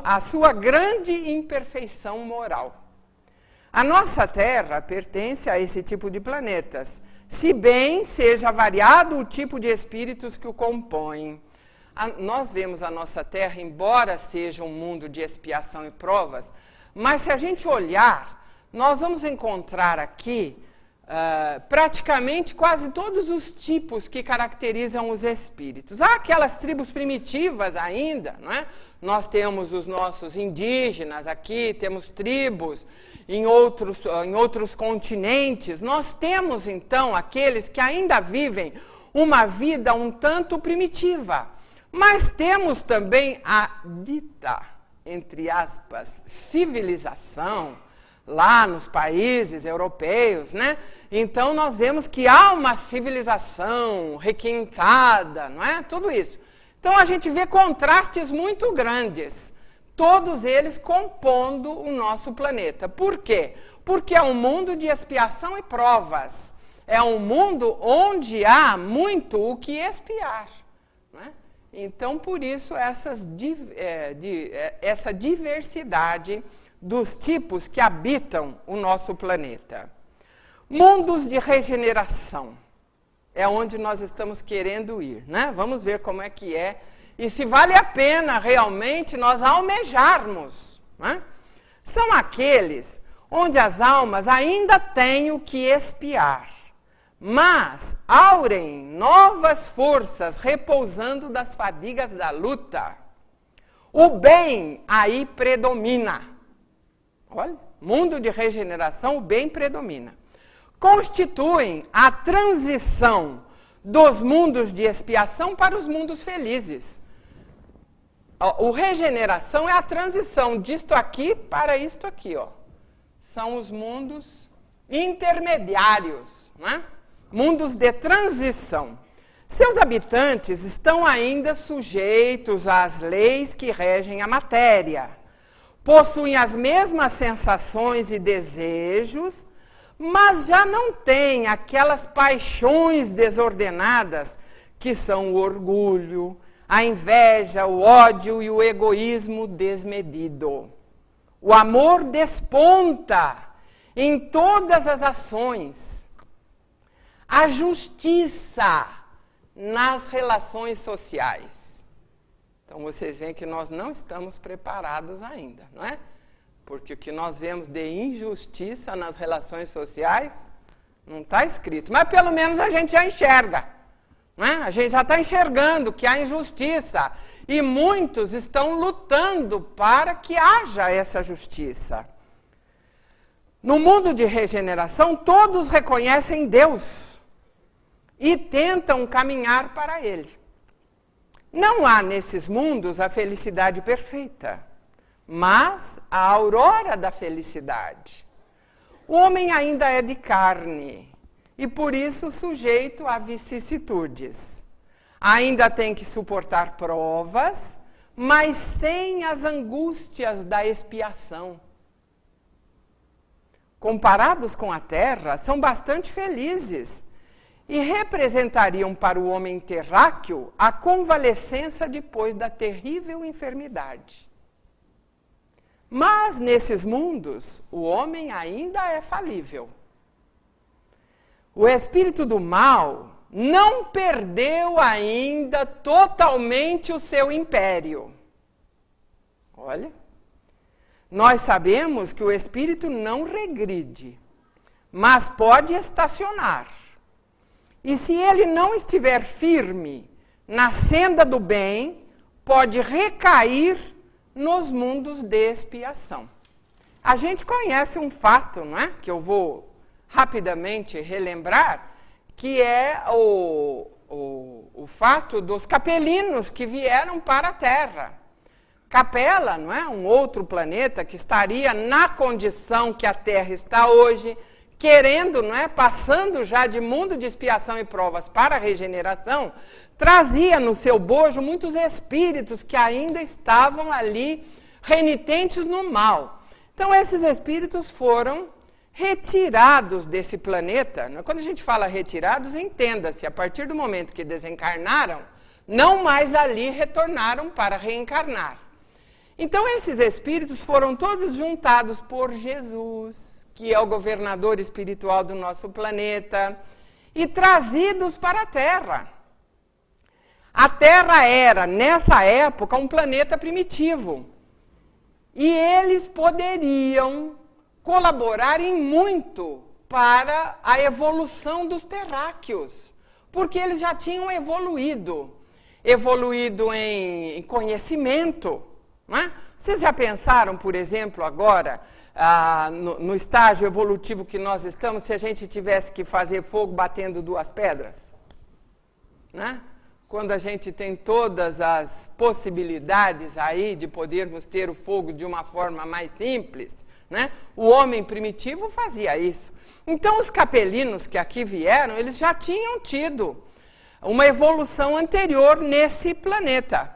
a sua grande imperfeição moral. A nossa Terra pertence a esse tipo de planetas, se bem seja variado o tipo de espíritos que o compõem. Nós vemos a nossa Terra, embora seja um mundo de expiação e provas, mas se a gente olhar, nós vamos encontrar aqui praticamente quase todos os tipos que caracterizam os espíritos. Há aquelas tribos primitivas ainda, não é? Nós temos os nossos indígenas aqui, temos tribos em outros continentes. Nós temos, então, aqueles que ainda vivem uma vida um tanto primitiva. Mas temos também a dita, entre aspas, civilização, lá nos países europeus, né? Então nós vemos que há uma civilização requintada, não é? Tudo isso. Então a gente vê contrastes muito grandes, todos eles compondo o nosso planeta. Por quê? Porque é um mundo de expiação e provas. É um mundo onde há muito o que expiar, não é? Então, por isso, essa diversidade dos tipos que habitam o nosso planeta. Mundos de regeneração é onde nós estamos querendo ir, né? Vamos ver como é que é e se vale a pena realmente nós almejarmos, né? São aqueles onde as almas ainda têm o que expiar, mas aurem novas forças repousando das fadigas da luta. O bem aí predomina. Olha, mundo de regeneração, o bem predomina. Constituem a transição dos mundos de expiação para os mundos felizes. O regeneração é a transição disto aqui para isto aqui, ó. São os mundos intermediários, né? Mundos de transição. Seus habitantes estão ainda sujeitos às leis que regem a matéria. Possuem as mesmas sensações e desejos, mas já não têm aquelas paixões desordenadas que são o orgulho, a inveja, o ódio e o egoísmo desmedido. O amor desponta em todas as ações. A justiça nas relações sociais. Então, vocês veem que nós não estamos preparados ainda, não é? Porque o que nós vemos de injustiça nas relações sociais não está escrito. Mas, pelo menos, a gente já enxerga. Não é? A gente já está enxergando que há injustiça. E muitos estão lutando para que haja essa justiça. No mundo de regeneração, todos reconhecem Deus e tentam caminhar para Ele. Não há nesses mundos a felicidade perfeita, mas a aurora da felicidade. O homem ainda é de carne e, por isso, sujeito a vicissitudes. Ainda tem que suportar provas, mas sem as angústias da expiação. Comparados com a terra, são bastante felizes e representariam para o homem terráqueo a convalescença depois da terrível enfermidade. Mas, nesses mundos, o homem ainda é falível. O espírito do mal não perdeu ainda totalmente o seu império. Olha, nós sabemos que o espírito não regride, mas pode estacionar. E se ele não estiver firme na senda do bem, pode recair nos mundos de expiação. A gente conhece um fato, não é? Que eu vou rapidamente relembrar, que é o fato dos capelinos que vieram para a Terra. Capela, não é? Um outro planeta que estaria na condição que a Terra está hoje, querendo, não é? Passando já de mundo de expiação e provas para a regeneração, trazia no seu bojo muitos espíritos que ainda estavam ali renitentes no mal. Então, esses espíritos foram retirados desse planeta. Quando a gente fala retirados, entenda-se, a partir do momento que desencarnaram, não mais ali retornaram para reencarnar. Então, esses espíritos foram todos juntados por Jesus, que é o governador espiritual do nosso planeta, e trazidos para a Terra. A Terra era, nessa época, um planeta primitivo. E eles poderiam colaborar em muito para a evolução dos terráqueos, porque eles já tinham evoluído em conhecimento. Não é? Vocês já pensaram, por exemplo, agora, no estágio evolutivo que nós estamos, se a gente tivesse que fazer fogo batendo duas pedras? Né? Quando a gente tem todas as possibilidades aí de podermos ter o fogo de uma forma mais simples, né? O homem primitivo fazia isso. Então, os capelinos que aqui vieram, eles já tinham tido uma evolução anterior nesse planeta.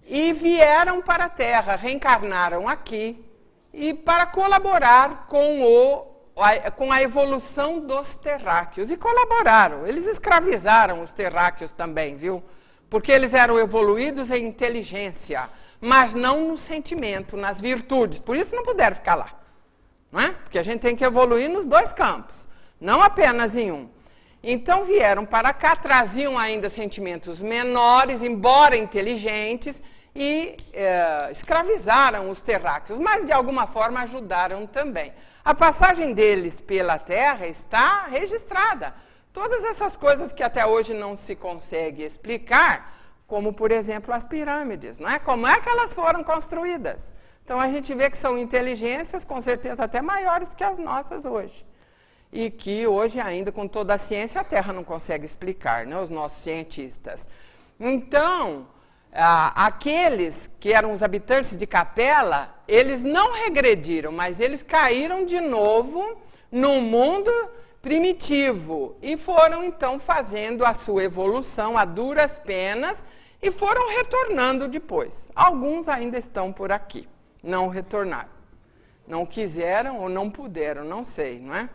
E vieram para a Terra, reencarnaram aqui, e para colaborar com a evolução dos terráqueos. E colaboraram, eles escravizaram os terráqueos também, viu? Porque eles eram evoluídos em inteligência, mas não no sentimento, nas virtudes. Por isso não puderam ficar lá. Não é? Porque a gente tem que evoluir nos dois campos, não apenas em um. Então vieram para cá, traziam ainda sentimentos menores, embora inteligentes, e escravizaram os terráqueos, mas de alguma forma ajudaram também. A passagem deles pela Terra está registrada. Todas essas coisas que até hoje não se consegue explicar, como, por exemplo, as pirâmides, não é? Como é que elas foram construídas? Então, a gente vê que são inteligências, com certeza, até maiores que as nossas hoje. E que hoje, ainda com toda a ciência, a Terra não consegue explicar, né? Os nossos cientistas. Então, aqueles que eram os habitantes de Capela, eles não regrediram, mas eles caíram de novo no mundo primitivo e foram então fazendo a sua evolução a duras penas e foram retornando depois. Alguns ainda estão por aqui, não retornaram. Não quiseram ou não puderam, não sei, não é?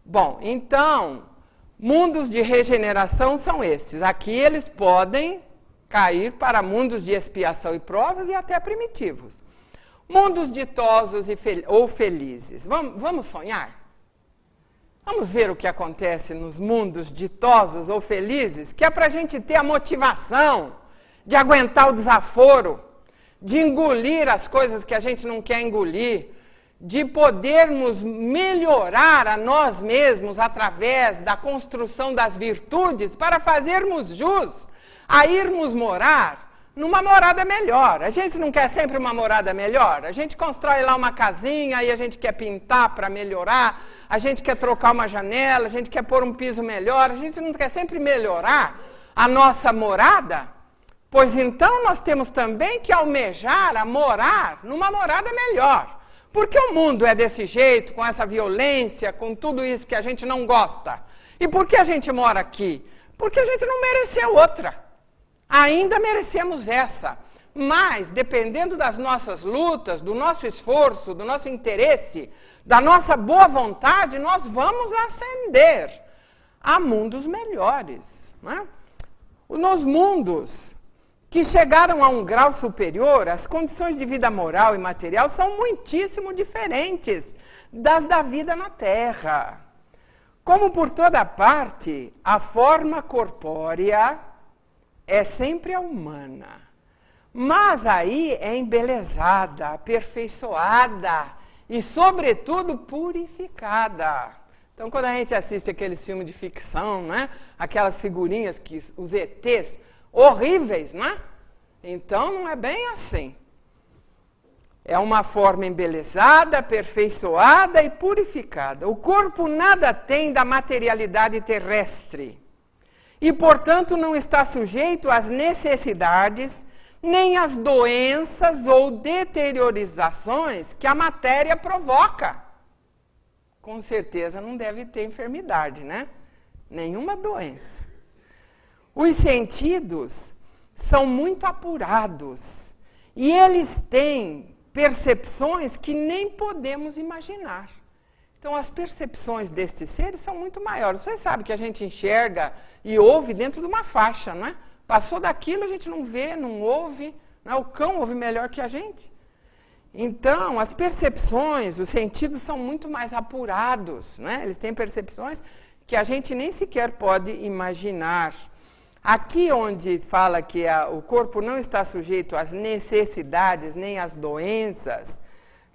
Bom, então, mundos de regeneração são esses. Aqui eles podem cair para mundos de expiação e provas e até primitivos. Mundos ditosos ou felizes. Vamos sonhar? Vamos ver o que acontece nos mundos ditosos ou felizes, que é para a gente ter a motivação de aguentar o desaforo, de engolir as coisas que a gente não quer engolir, de podermos melhorar a nós mesmos através da construção das virtudes para fazermos jus a irmos morar numa morada melhor. A gente não quer sempre uma morada melhor? A gente constrói lá uma casinha e a gente quer pintar para melhorar, a gente quer trocar uma janela, a gente quer pôr um piso melhor, a gente não quer sempre melhorar a nossa morada? Pois então nós temos também que almejar a morar numa morada melhor. Por que o mundo é desse jeito, com essa violência, com tudo isso que a gente não gosta? E por que a gente mora aqui? Porque a gente não mereceu outra. Ainda merecemos essa. Mas, dependendo das nossas lutas, do nosso esforço, do nosso interesse, da nossa boa vontade, nós vamos ascender a mundos melhores. Né? Nos mundos que chegaram a um grau superior, as condições de vida moral e material são muitíssimo diferentes das da vida na Terra. Como por toda parte, a forma corpórea é sempre a humana, mas aí é embelezada, aperfeiçoada e, sobretudo, purificada. Então, quando a gente assiste aqueles filmes de ficção, né, aquelas figurinhas, os ETs, horríveis, não é? Então, não é bem assim. É uma forma embelezada, aperfeiçoada e purificada. O corpo nada tem da materialidade terrestre e, portanto, não está sujeito às necessidades nem às doenças ou deteriorizações que a matéria provoca. Com certeza não deve ter enfermidade, né? Nenhuma doença. Os sentidos são muito apurados e eles têm percepções que nem podemos imaginar. Então, as percepções destes seres são muito maiores. Vocês sabem que a gente enxerga e ouve dentro de uma faixa, não é? Passou daquilo, a gente não vê, não ouve. Não é? O cão ouve melhor que a gente. Então, as percepções, os sentidos são muito mais apurados, não é? Eles têm percepções que a gente nem sequer pode imaginar. Aqui onde fala que o corpo não está sujeito às necessidades nem às doenças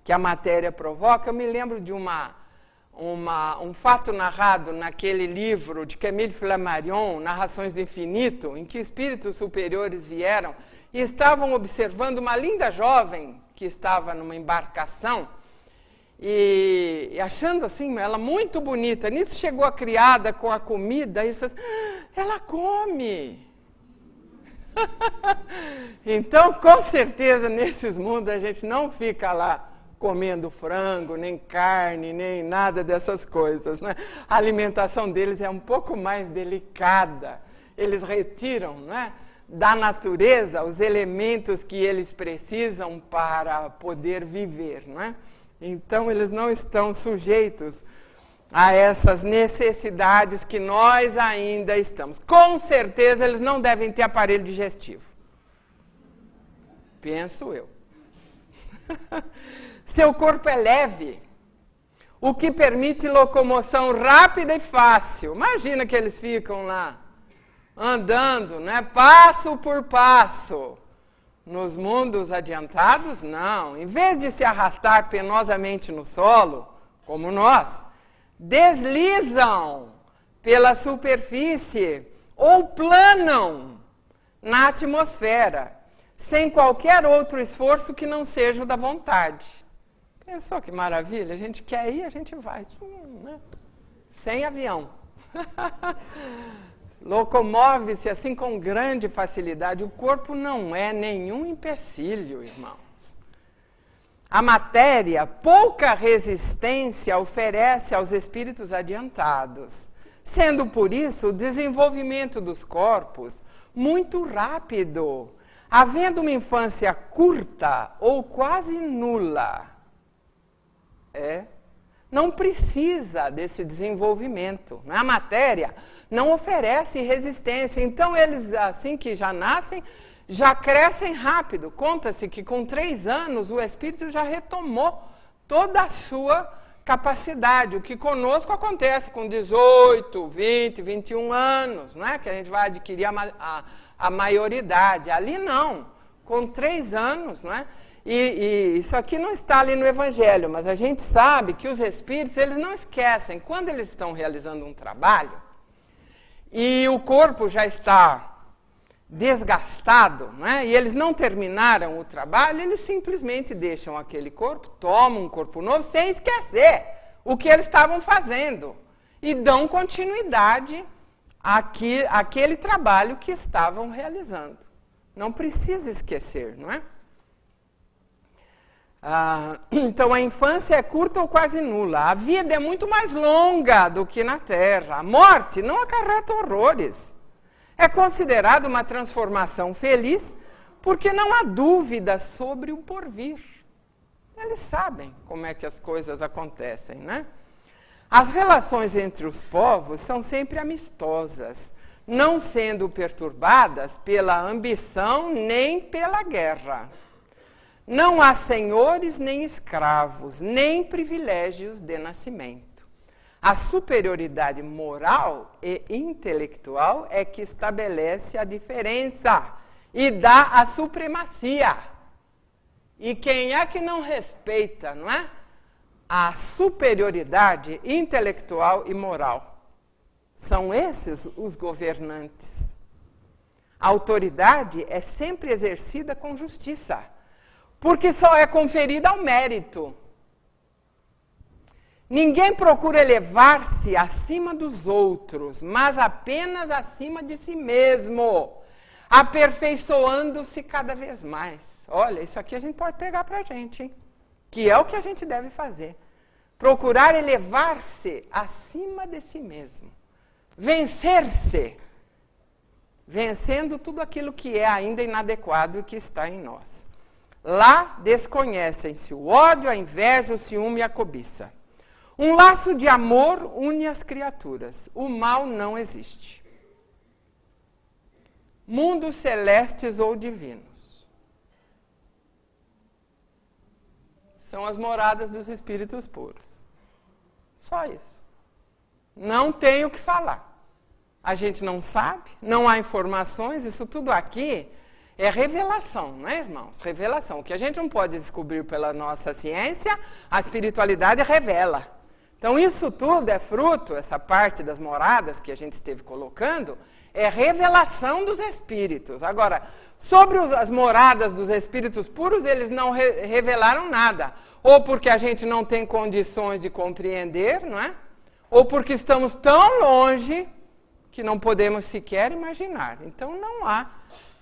que a matéria provoca, eu me lembro de um fato narrado naquele livro de Camille Flammarion, Narrações do Infinito, em que espíritos superiores vieram e estavam observando uma linda jovem que estava numa embarcação e achando assim ela muito bonita. Nisso chegou a criada com a comida e disse assim, ela come. Então, com certeza, nesses mundos a gente não fica lá comendo frango, nem carne, nem nada dessas coisas. Né? A alimentação deles é um pouco mais delicada. Eles retiram, né, da natureza os elementos que eles precisam para poder viver. Né? Então, eles não estão sujeitos a essas necessidades que nós ainda estamos. Com certeza, eles não devem ter aparelho digestivo. Penso eu. Seu corpo é leve, o que permite locomoção rápida e fácil. Imagina que eles ficam lá, andando, né, passo por passo. Nos mundos adiantados, não. Em vez de se arrastar penosamente no solo, como nós, deslizam pela superfície ou planam na atmosfera, sem qualquer outro esforço que não seja o da vontade. Pensou que maravilha? A gente quer ir, a gente vai. Né? Sem avião. Locomove-se assim com grande facilidade. O corpo não é nenhum empecilho, irmãos. A matéria, pouca resistência oferece aos espíritos adiantados, sendo por isso o desenvolvimento dos corpos muito rápido, havendo uma infância curta ou quase nula. Não precisa desse desenvolvimento. A matéria não oferece resistência. Então, eles, assim que já nascem, já crescem rápido. Conta-se que com 3 anos o espírito já retomou toda a sua capacidade. O que conosco acontece com 18, 20, 21 anos, não é? Que a gente vai adquirir a maioridade. Ali não. Com 3 anos, não é? E isso aqui não está ali no Evangelho, mas a gente sabe que os espíritos, eles não esquecem. Quando eles estão realizando um trabalho e o corpo já está desgastado, né, e eles não terminaram o trabalho, eles simplesmente deixam aquele corpo, tomam um corpo novo, sem esquecer o que eles estavam fazendo. E dão continuidade àquele trabalho que estavam realizando. Não precisa esquecer, não é? Então, a infância é curta ou quase nula. A vida é muito mais longa do que na Terra. A morte não acarreta horrores. É considerada uma transformação feliz porque não há dúvida sobre o porvir. Eles sabem como é que as coisas acontecem, né? As relações entre os povos são sempre amistosas, não sendo perturbadas pela ambição nem pela guerra. Não há senhores nem escravos, nem privilégios de nascimento. A superioridade moral e intelectual é que estabelece a diferença e dá a supremacia. E quem é que não respeita, não é? A superioridade intelectual e moral. São esses os governantes. A autoridade é sempre exercida com justiça, porque só é conferida ao mérito. Ninguém procura elevar-se acima dos outros, mas apenas acima de si mesmo, aperfeiçoando-se cada vez mais. Olha, isso aqui a gente pode pegar para a gente, hein? Que é o que a gente deve fazer. Procurar elevar-se acima de si mesmo. Vencer-se, vencendo tudo aquilo que é ainda inadequado e que está em nós. Lá desconhecem-se o ódio, a inveja, o ciúme e a cobiça. Um laço de amor une as criaturas. O mal não existe. Mundos celestes ou divinos são as moradas dos espíritos puros. Só isso. Não tem o que falar. A gente não sabe, não há informações, isso tudo aqui é revelação, não é, irmãos? Revelação. O que a gente não pode descobrir pela nossa ciência, a espiritualidade revela. Então, isso tudo é fruto, essa parte das moradas que a gente esteve colocando, é revelação dos espíritos. Agora, sobre as moradas dos espíritos puros, eles não revelaram nada. Ou porque a gente não tem condições de compreender, não é? Ou porque estamos tão longe que não podemos sequer imaginar. Então, não há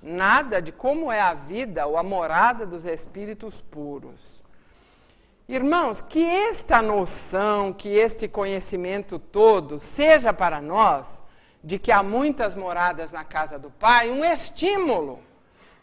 nada de como é a vida ou a morada dos espíritos puros. Irmãos, que esta noção, que este conhecimento todo seja para nós, de que há muitas moradas na casa do Pai, um estímulo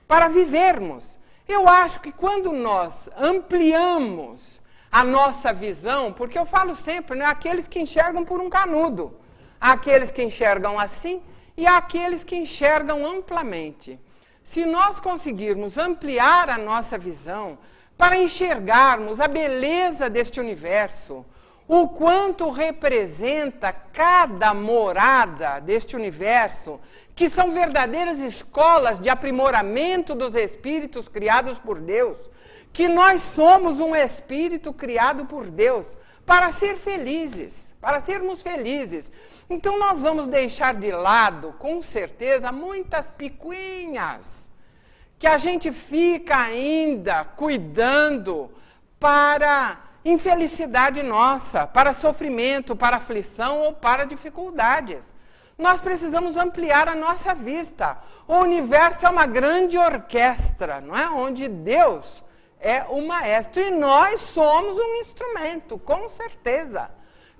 para vivermos. Eu acho que quando nós ampliamos a nossa visão, porque eu falo sempre, né, aqueles que enxergam por um canudo, aqueles que enxergam assim e aqueles que enxergam amplamente. Se nós conseguirmos ampliar a nossa visão para enxergarmos a beleza deste universo, o quanto representa cada morada deste universo, que são verdadeiras escolas de aprimoramento dos espíritos criados por Deus, que nós somos um espírito criado por Deus para ser felizes, para sermos felizes. Então nós vamos deixar de lado, com certeza, muitas picuinhas que a gente fica ainda cuidando para infelicidade nossa, para sofrimento, para aflição ou para dificuldades. Nós precisamos ampliar a nossa vista. O universo é uma grande orquestra, não é? Onde Deus é o maestro e nós somos um instrumento, com certeza.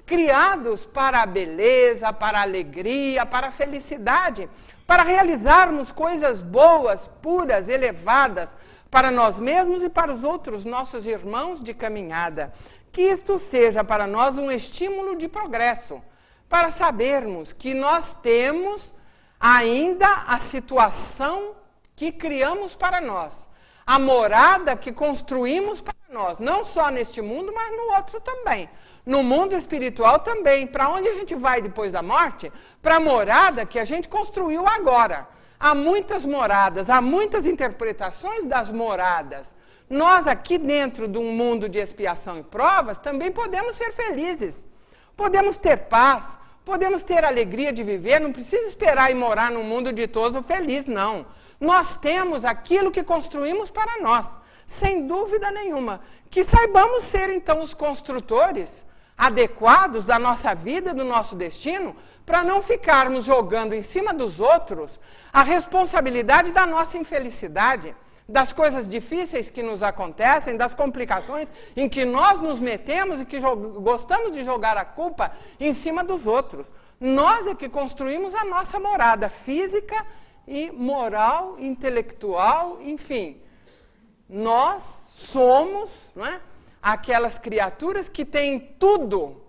Criados para a beleza, para a alegria, para a felicidade, para realizarmos coisas boas, puras, elevadas, para nós mesmos e para os outros nossos irmãos de caminhada. Que isto seja para nós um estímulo de progresso, para sabermos que nós temos ainda a situação que criamos para nós, a morada que construímos para nós, não só neste mundo, mas no outro também. No mundo espiritual também. Para onde a gente vai depois da morte? Para a morada que a gente construiu agora. Há muitas moradas, há muitas interpretações das moradas. Nós aqui dentro de um mundo de expiação e provas também podemos ser felizes. Podemos ter paz, podemos ter alegria de viver, não precisa esperar e morar num mundo ditoso feliz, não. Nós temos aquilo que construímos para nós, sem dúvida nenhuma. Que saibamos ser, então, os construtores adequados da nossa vida, do nosso destino, para não ficarmos jogando em cima dos outros a responsabilidade da nossa infelicidade, das coisas difíceis que nos acontecem, das complicações em que nós nos metemos e que gostamos de jogar a culpa em cima dos outros. Nós é que construímos a nossa morada física e moral, intelectual, enfim. Nós somos, não é, aquelas criaturas que têm tudo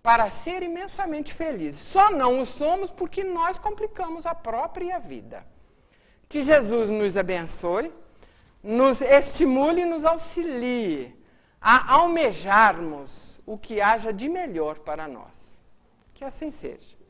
para ser imensamente felizes. Só não o somos porque nós complicamos a própria vida. Que Jesus nos abençoe, nos estimule e nos auxilie a almejarmos o que haja de melhor para nós. Que assim seja.